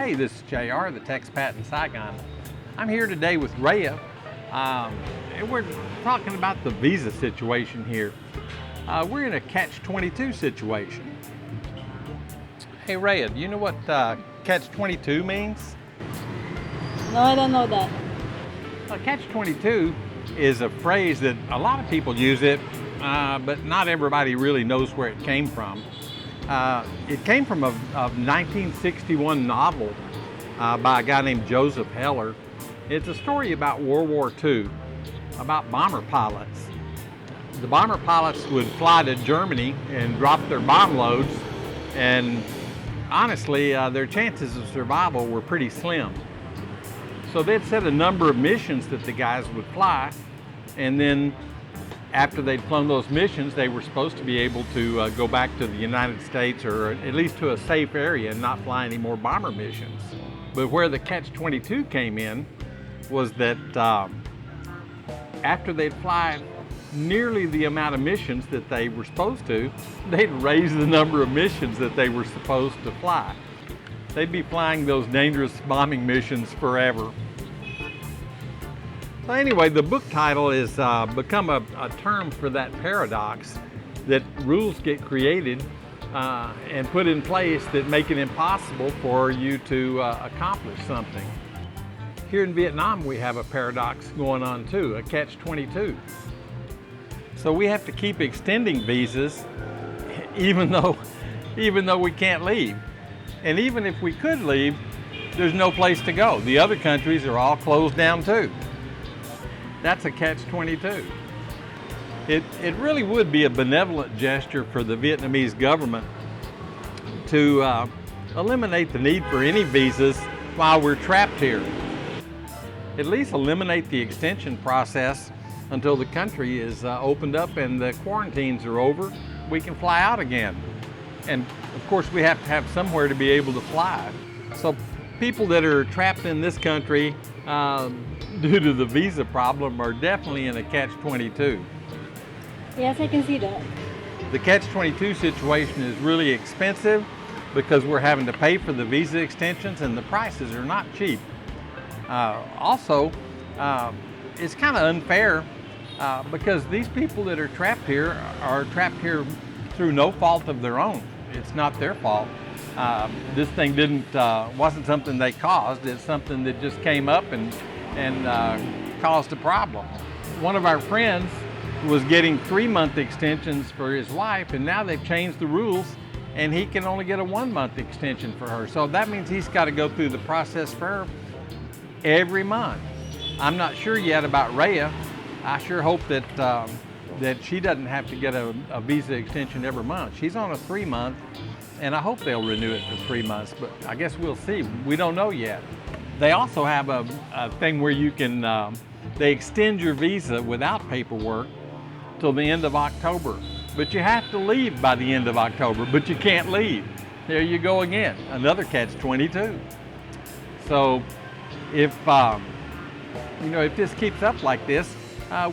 Hey, this is JR, the expat in Saigon. I'm here today with Rhea, and we're talking about the visa situation here. We're in a Catch-22 situation. Hey Rhea, do you know what Catch-22 means? No, I don't know that. Catch-22 is a phrase that a lot of people use it, but not everybody really knows where it came from. It came from a 1961 novel by a guy named Joseph Heller. It's a story about World War II, about bomber pilots. The bomber pilots would fly to Germany and drop their bomb loads, and honestly, their chances of survival were pretty slim. So they'd set a number of missions that the guys would fly, and then after they'd flown those missions, they were supposed to be able to go back to the United States, or at least to a safe area, and not fly any more bomber missions. But where the Catch-22 came in was that after they'd fly nearly the amount of missions that they were supposed to, they'd raise the number of missions that they were supposed to fly. They'd be flying those dangerous bombing missions forever. So anyway, the book title is become a term for that paradox, that rules get created and put in place that make it impossible for you to accomplish something. Here in Vietnam, we have a paradox going on too, a Catch-22. So we have to keep extending visas even though we can't leave. And even if we could leave, there's no place to go. The other countries are all closed down too. That's a Catch-22. It really would be a benevolent gesture for the Vietnamese government to eliminate the need for any visas while we're trapped here. At least eliminate the extension process until the country is opened up and the quarantines are over. We can fly out again. And of course, we have to have somewhere to be able to fly. So people that are trapped in this country due to the visa problem are definitely in a Catch-22. Yes, I can see that. The Catch-22 situation is really expensive because we're having to pay for the visa extensions, and the prices are not cheap. Also, it's kind of unfair because these people that are trapped here through no fault of their own. It's not their fault. This thing wasn't something they caused. It's something that just came up and caused a problem. One of our friends was getting 3-month extensions for his wife, and now they've changed the rules and he can only get a 1-month extension for her. So that means he's got to go through the process for her every month. I'm not sure yet about Rhea. I sure hope that she doesn't have to get a visa extension every month. She's on a 3-month, and I hope they'll renew it for 3 months, but I guess we'll see. We don't know yet. They also have a thing where you can, they extend your visa without paperwork till the end of October, but you have to leave by the end of October, but you can't leave. There you go again, another Catch-22. So if this keeps up like this,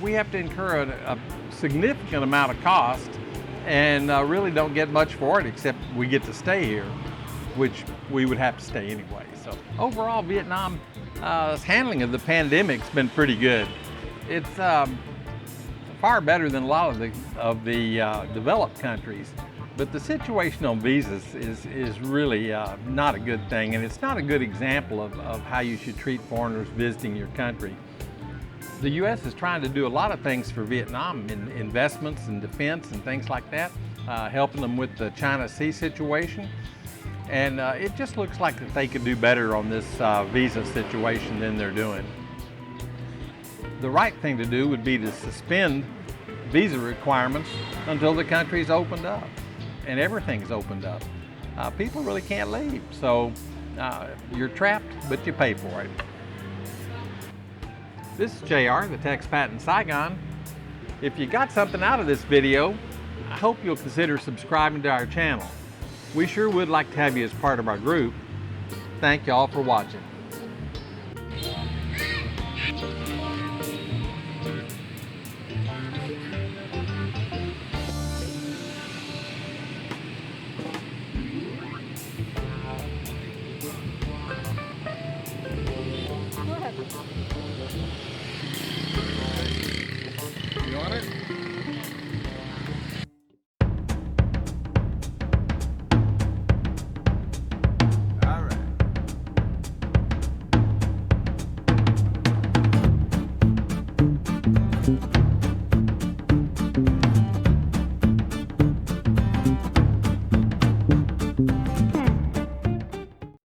we have to incur a significant amount of cost and really don't get much for it, except we get to stay here, which we would have to stay anyway. So overall, Vietnam's handling of the pandemic's been pretty good. It's far better than a lot of the developed countries, but the situation on visas is really not a good thing, and it's not a good example of how you should treat foreigners visiting your country. The U.S. is trying to do a lot of things for Vietnam in investments and defense and things like that, helping them with the China Sea situation. And it just looks like that they could do better on this visa situation than they're doing. The right thing to do would be to suspend visa requirements until the country's opened up and everything's opened up. People really can't leave, so you're trapped, but you pay for it. This is JR, the expat in Saigon. If you got something out of this video, I hope you'll consider subscribing to our channel. We sure would like to have you as part of our group. Thank you all for watching.